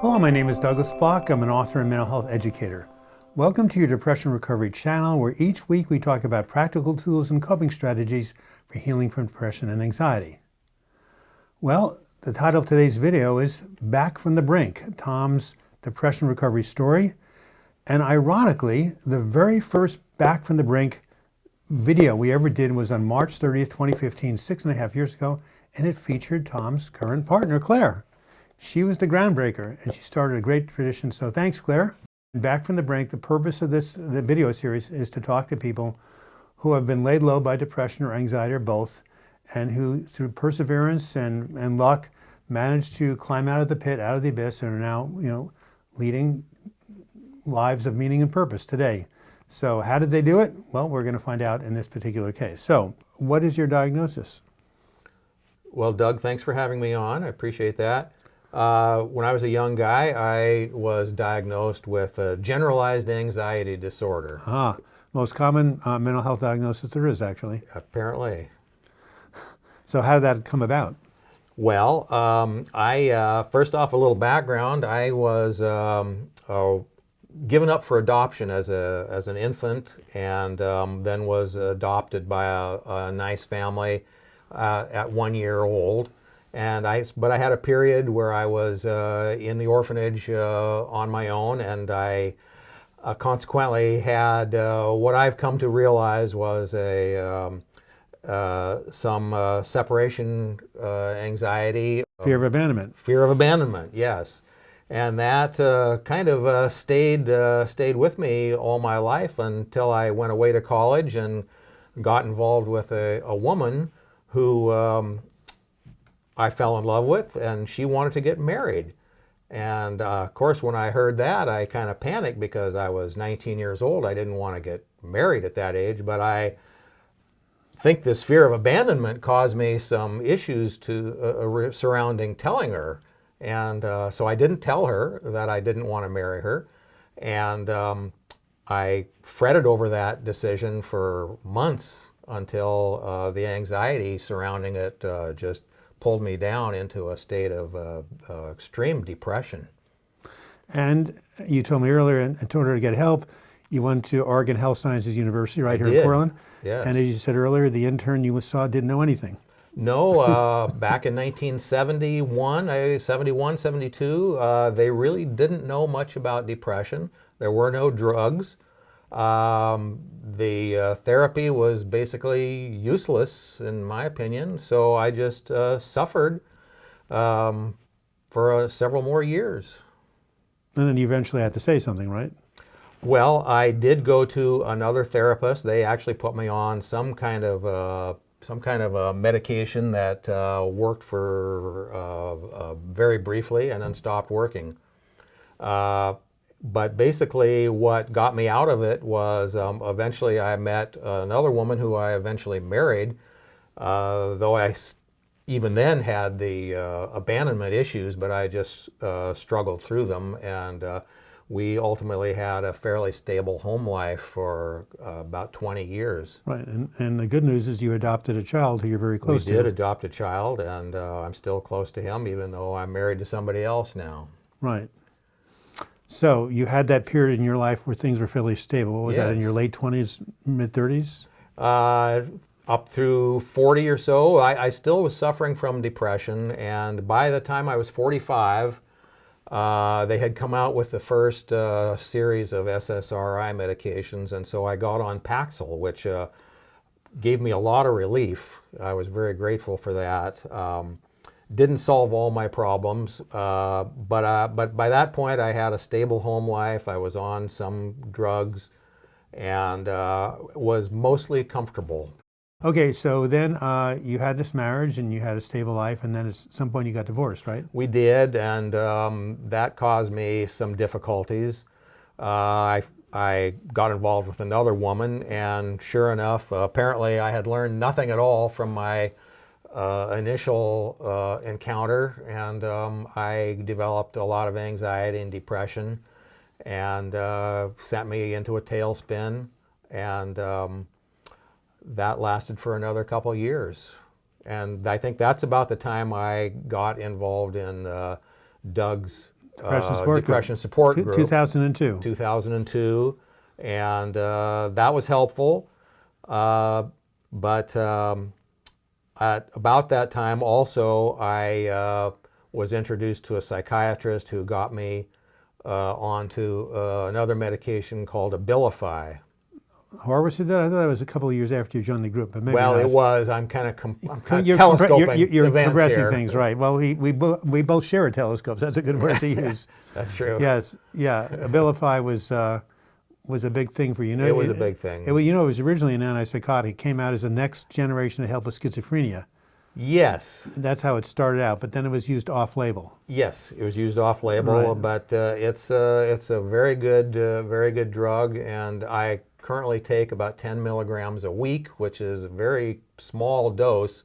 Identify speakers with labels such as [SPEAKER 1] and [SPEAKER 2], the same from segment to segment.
[SPEAKER 1] Hello, my name is Douglas Bloch. I'm an author and mental health educator. Welcome to your Depression Recovery channel, where each week we talk about practical tools and coping strategies for healing from depression and anxiety. Well, the title of today's video is Back from the Brink, Tom's depression recovery story. And ironically, the very first Back from the Brink video we ever did was on March 30th, 2015, 6.5 years ago, and it featured Tom's current partner, Claire. She was the groundbreaker, and she started a great tradition, so thanks, Claire. Back from the Brink, the purpose of the video series is to talk to people who have been laid low by depression or anxiety or both, and who, through perseverance and luck, managed to climb out of the pit, out of the abyss, and are now, leading lives of meaning and purpose today. So how did they do it? Well, we're going to find out in this particular case. So what is your diagnosis?
[SPEAKER 2] Well, Doug, thanks for having me on. I appreciate that. When I was a young guy, I was diagnosed with a generalized anxiety disorder.
[SPEAKER 1] Most common mental health diagnosis there is, actually.
[SPEAKER 2] Apparently.
[SPEAKER 1] So how did that come about?
[SPEAKER 2] Well, first off, a little background. I was given up for adoption as an infant, and then was adopted by a nice family at 1 year old. But I had a period where I was in the orphanage on my own, and I consequently had what I've come to realize was some separation anxiety.
[SPEAKER 1] Fear of abandonment.
[SPEAKER 2] Fear of abandonment, yes. And that kind of stayed with me all my life until I went away to college and got involved with a woman who I fell in love with, and she wanted to get married. And of course, when I heard that, I kind of panicked because I was 19 years old. I didn't want to get married at that age, but I think this fear of abandonment caused me some issues surrounding telling her. And so I didn't tell her that I didn't want to marry her. And I fretted over that decision for months until the anxiety surrounding it just pulled me down into a state of extreme depression.
[SPEAKER 1] And you told me earlier, in order to get help, you went to Oregon Health Sciences University
[SPEAKER 2] I
[SPEAKER 1] here
[SPEAKER 2] did.
[SPEAKER 1] in Portland.
[SPEAKER 2] Yes.
[SPEAKER 1] And as you said earlier, the intern you saw didn't know anything.
[SPEAKER 2] No, back in 1971, 72, they really didn't know much about depression. There were no drugs. The therapy was basically useless, in my opinion, so I just suffered for several more years.
[SPEAKER 1] And then you eventually had to say something, right?
[SPEAKER 2] Well, I did go to another therapist. They actually put me on some kind of a medication that worked for very briefly and then stopped working. But basically what got me out of it was eventually I met another woman who I eventually married, though I even then had the abandonment issues, but I just struggled through them, and we ultimately had a fairly stable home life for about 20 years.
[SPEAKER 1] Right, and the good news is you adopted a child who you're very close to.
[SPEAKER 2] We did adopt a child, and I'm still close to him, even though I'm married to somebody else now.
[SPEAKER 1] Right. So you had that period in your life where things were fairly stable. What was that, in your late 20s, mid 30s?
[SPEAKER 2] Up through 40 or so. I still was suffering from depression, and by the time I was 45, they had come out with the first series of SSRI medications, and so I got on Paxil, which gave me a lot of relief. I was very grateful for that. Didn't solve all my problems, but by that point I had a stable home life. I was on some drugs and was mostly comfortable.
[SPEAKER 1] Okay, so then you had this marriage and you had a stable life, and then at some point you got divorced, right?
[SPEAKER 2] We did, and that caused me some difficulties. I got involved with another woman, and sure enough, apparently I had learned nothing at all from my initial encounter, and I developed a lot of anxiety and depression, and sent me into a tailspin, and that lasted for another couple years. And I think that's about the time I got involved in Doug's
[SPEAKER 1] Depression support
[SPEAKER 2] depression support
[SPEAKER 1] group.
[SPEAKER 2] group.
[SPEAKER 1] 2002.
[SPEAKER 2] 2002, and that was helpful. But at about that time also, I was introduced to a psychiatrist who got me onto another medication called Abilify.
[SPEAKER 1] Or was it that? I thought that was a couple of years after you joined the group, but maybe
[SPEAKER 2] Well,
[SPEAKER 1] not.
[SPEAKER 2] it was. I'm kind of
[SPEAKER 1] You're
[SPEAKER 2] telescoping
[SPEAKER 1] you're
[SPEAKER 2] events
[SPEAKER 1] compressing
[SPEAKER 2] here.
[SPEAKER 1] things, right? Well, we both share a telescope. So that's a good word to use.
[SPEAKER 2] That's true.
[SPEAKER 1] Yes, yeah. Abilify was a big thing for you.
[SPEAKER 2] It was a big thing.
[SPEAKER 1] It was originally an antipsychotic. It came out as the next generation to help with schizophrenia.
[SPEAKER 2] Yes.
[SPEAKER 1] That's how it started out, but then it was used off-label.
[SPEAKER 2] Yes, it was used off-label,
[SPEAKER 1] Right.
[SPEAKER 2] but it's a very good drug, and I currently take about 10 milligrams a week, which is a very small dose,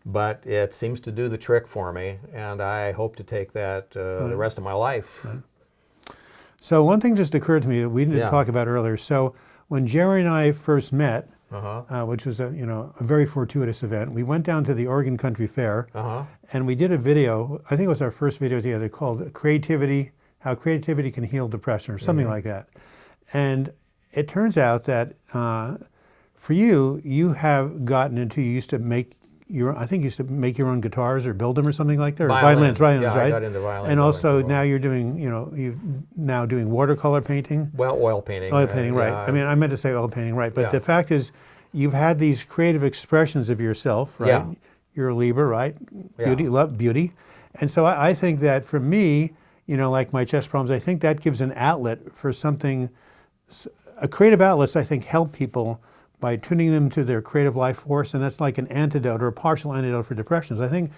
[SPEAKER 2] but it seems to do the trick for me, and I hope to take that the rest of my life.
[SPEAKER 1] Right. So one thing just occurred to me that we didn't
[SPEAKER 2] Yeah.
[SPEAKER 1] talk about earlier. So when Jerry and I first met, which was a very fortuitous event, we went down to the Oregon Country Fair, and we did a video. I think it was our first video together called "Creativity: How Creativity Can Heal Depression" or something like that. And it turns out that for you have gotten into. You used to make I think you used to make your own guitars or build them or something like that. Or violins,
[SPEAKER 2] Yeah,
[SPEAKER 1] right?
[SPEAKER 2] I got into violin.
[SPEAKER 1] And also
[SPEAKER 2] building.
[SPEAKER 1] now you're doing, you're now doing watercolor painting.
[SPEAKER 2] Well, oil painting.
[SPEAKER 1] Oil painting, right.
[SPEAKER 2] Yeah,
[SPEAKER 1] I mean, I meant to say oil painting, right. But
[SPEAKER 2] Yeah.
[SPEAKER 1] the fact is, you've had these creative expressions of yourself, right?
[SPEAKER 2] Yeah.
[SPEAKER 1] You're a Libra, right?
[SPEAKER 2] Yeah.
[SPEAKER 1] Beauty, love beauty. And so I think that for me, like my chest problems, I think that gives an outlet for something, a creative outlets, I think, help people by tuning them to their creative life force, and that's like an antidote or a partial antidote for depressions. I think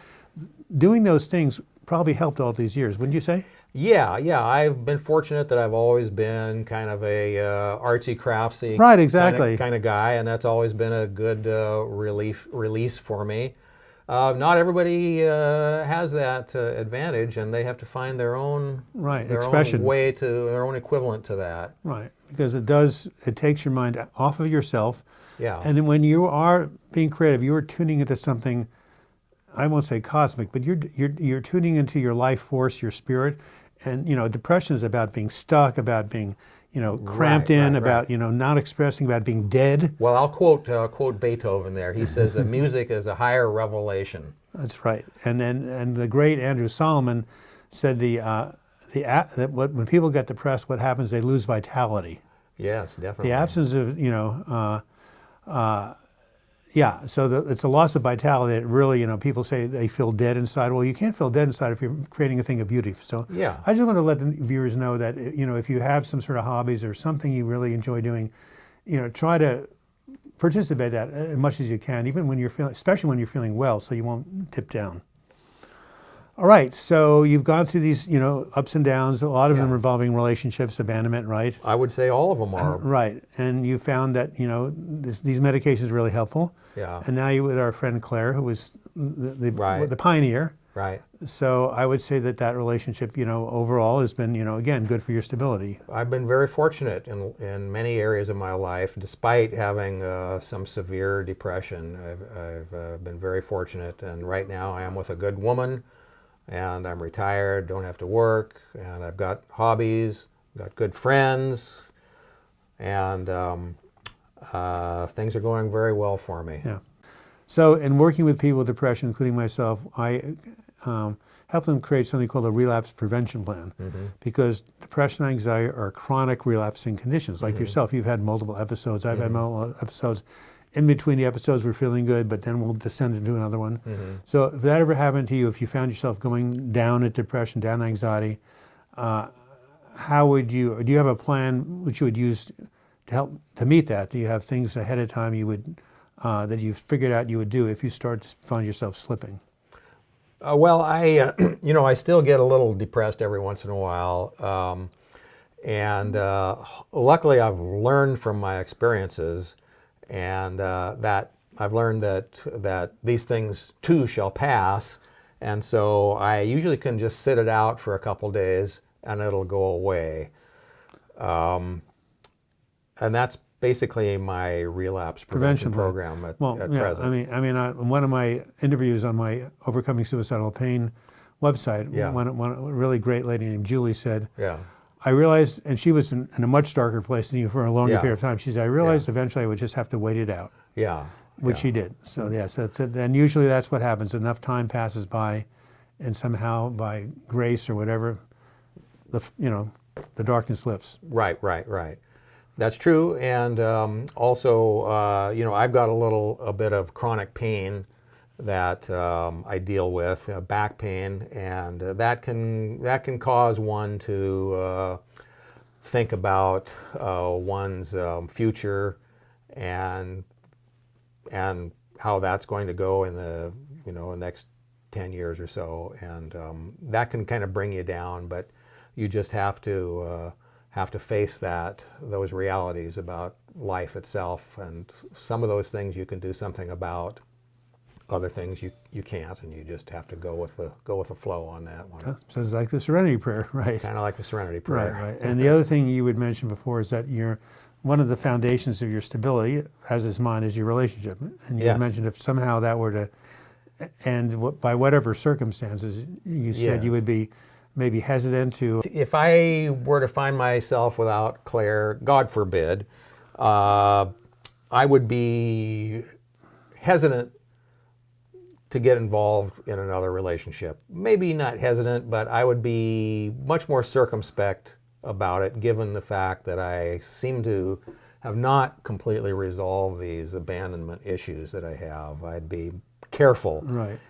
[SPEAKER 1] doing those things probably helped all these years, wouldn't you say?
[SPEAKER 2] Yeah. I've been fortunate that I've always been kind of a artsy, craftsy
[SPEAKER 1] Right, exactly.
[SPEAKER 2] kind of guy, and that's always been a good release for me. Not everybody has that advantage, and they have to find their own
[SPEAKER 1] expression,
[SPEAKER 2] way to their own equivalent to that.
[SPEAKER 1] Right, because it takes your mind off of yourself.
[SPEAKER 2] Yeah.
[SPEAKER 1] And then when you are being creative, you are tuning into something, I won't say cosmic, but you're tuning into your life force, your spirit. And depression is about being stuck, about being cramped in, about not expressing, about being dead.
[SPEAKER 2] Well, I'll quote Beethoven there. He says that music is a higher revelation.
[SPEAKER 1] That's right. And the great Andrew Solomon said that when people get depressed, what happens? They lose vitality.
[SPEAKER 2] Yes, definitely.
[SPEAKER 1] The absence of so it's a loss of vitality that really, people say they feel dead inside. Well, you can't feel dead inside if you're creating a thing of beauty. So
[SPEAKER 2] yeah.
[SPEAKER 1] I just want to let the viewers know that, if you have some sort of hobbies or something you really enjoy doing, try to participate in that as much as you can, even when especially when you're feeling well, so you won't tip down. All right, so you've gone through these, ups and downs, a lot of them involving relationships, abandonment, right?
[SPEAKER 2] I would say all of them are.
[SPEAKER 1] Right, and you found that, these medications are really helpful.
[SPEAKER 2] Yeah.
[SPEAKER 1] And now you're with our friend Claire, who was the pioneer.
[SPEAKER 2] Right.
[SPEAKER 1] So I would say that relationship, overall has been, again, good for your stability.
[SPEAKER 2] I've been very fortunate in many areas of my life, despite having some severe depression. I've been very fortunate, and right now I am with a good woman, and I'm retired, don't have to work, and I've got hobbies, got good friends, and things are going very well for me.
[SPEAKER 1] Yeah. So in working with people with depression, including myself, I help them create something called a relapse prevention plan, because depression and anxiety are chronic relapsing conditions. Like yourself, you've had multiple episodes. I've had multiple episodes. In between the episodes, we're feeling good, but then we'll descend into another one. So if that ever happened to you, if you found yourself going down at depression, down anxiety, how would you, or do you have a plan which you would use to help to meet that? Do you have things ahead of time you would, that you figured out you would do if you start to find yourself slipping?
[SPEAKER 2] Well, I still get a little depressed every once in a while, and luckily I've learned from my experiences, and that I've learned that these things too shall pass, and so I usually can just sit it out for a couple days and it'll go away, and that's basically my relapse prevention program at present.
[SPEAKER 1] I mean, one of my interviews on my Overcoming Suicidal Pain website.
[SPEAKER 2] Yeah.
[SPEAKER 1] One a really great lady named Julie said,
[SPEAKER 2] Yeah.
[SPEAKER 1] I realized, and she was in a much darker place than you for a longer
[SPEAKER 2] Yeah.
[SPEAKER 1] period of time. She said, I realized eventually I would just have to wait it out,
[SPEAKER 2] Yeah.
[SPEAKER 1] which she did. So yes, that's it. And usually that's what happens. Enough time passes by, and somehow by grace or whatever, the darkness lifts.
[SPEAKER 2] Right. That's true. And also, I've got a bit of chronic pain that I deal with, back pain, and that can cause one to think about one's future and how that's going to go in the next 10 years or so, and that can kind of bring you down. But you just have to face those realities about life itself, and some of those things you can do something about. Other things you can't, and you just have to go with the flow on that one.
[SPEAKER 1] Sounds like the Serenity Prayer, right?
[SPEAKER 2] Kind of like the Serenity Prayer.
[SPEAKER 1] Right. And the other thing you would mention before is that one of the foundations of your stability, as is mine, is your relationship. And you mentioned if somehow that were to end by whatever circumstances, you said you would be maybe hesitant to.
[SPEAKER 2] If I were to find myself without Claire, God forbid, I would be hesitant to get involved in another relationship. Maybe not hesitant, but I would be much more circumspect about it, given the fact that I seem to have not completely resolved these abandonment issues that I have. I'd be careful.
[SPEAKER 1] Right.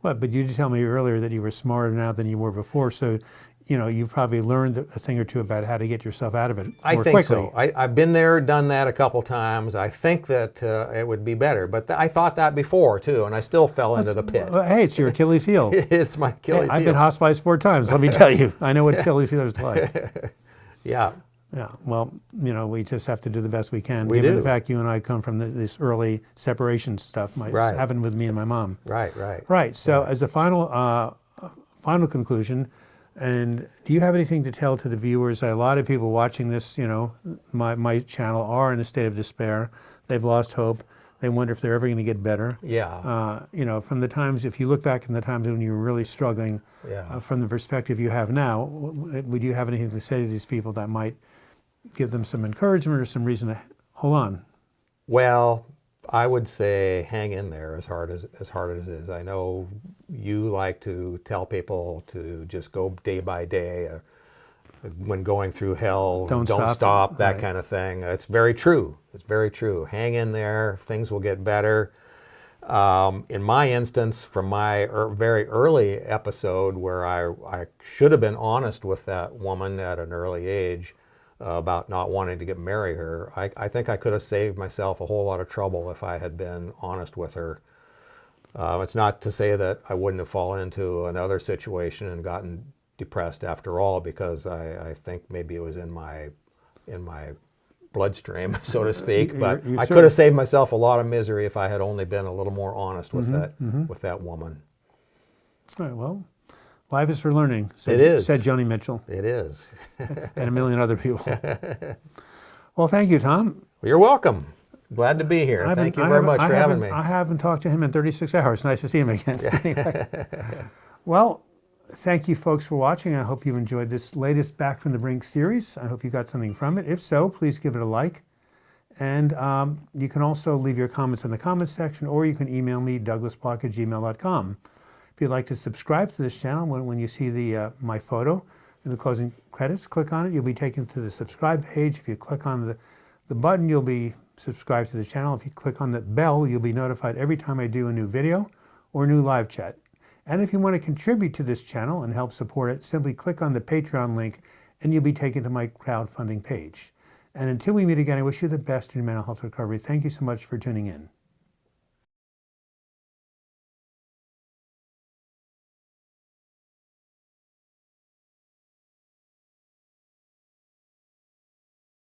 [SPEAKER 1] But you did tell me earlier that you were smarter now than you were before, so you probably learned a thing or two about how to get yourself out of it more quickly.
[SPEAKER 2] So. I've been there, done that a couple times. I think that it would be better, but I thought that before too, and I still fell into the pit.
[SPEAKER 1] Hey, it's your Achilles heel.
[SPEAKER 2] It's my Achilles heel.
[SPEAKER 1] I've been hospitalized 4 times. Let me tell you, I know what Achilles heel is like.
[SPEAKER 2] Yeah.
[SPEAKER 1] Yeah. Well, we just have to do the best we can.
[SPEAKER 2] We
[SPEAKER 1] given
[SPEAKER 2] do.
[SPEAKER 1] the fact you and I come from this early separation stuff. It's happened with me and my mom.
[SPEAKER 2] Right.
[SPEAKER 1] So as a final conclusion. And do you have anything to tell to the viewers? A lot of people watching this, my channel, are in a state of despair. They've lost hope. They wonder if they're ever going to get better.
[SPEAKER 2] Yeah.
[SPEAKER 1] From the times, if you look back in the times when you were really struggling, from the perspective you have now, would you have anything to say to these people that might give them some encouragement or some reason to hold on?
[SPEAKER 2] Well, I would say hang in there as hard as it is. I know you like to tell people to just go day by day. When going through hell, don't stop, that kind of thing. It's very true. It's very true. Hang in there. Things will get better. In my instance, from my very early episode where I should have been honest with that woman at an early age, about not wanting to marry her, I think I could have saved myself a whole lot of trouble if I had been honest with her. It's not to say that I wouldn't have fallen into another situation and gotten depressed after all, because I think maybe it was in my bloodstream, so to speak. But I could have saved myself a lot of misery if I had only been a little more honest with that woman.
[SPEAKER 1] All right. Well, life is for learning, said Joni Mitchell.
[SPEAKER 2] It is.
[SPEAKER 1] And a million other people. Well, thank you, Tom.
[SPEAKER 2] You're welcome. Glad to be here. Thank you very much for having me.
[SPEAKER 1] I haven't talked to him in 36 hours. Nice to see him again. Anyway. Well, thank you folks for watching. I hope you've enjoyed this latest Back from the Brink series. I hope you got something from it. If so, please give it a like. And you can also leave your comments in the comments section, or you can email me, douglasbloch@gmail.com. If you'd like to subscribe to this channel, when you see my photo in the closing credits, click on it. You'll be taken to the subscribe page. If you click on the button, you'll be subscribed to the channel. If you click on the bell, you'll be notified every time I do a new video or a new live chat. And if you want to contribute to this channel and help support it, simply click on the Patreon link and you'll be taken to my crowdfunding page. And until we meet again, I wish you the best in your mental health recovery. Thank you so much for tuning in.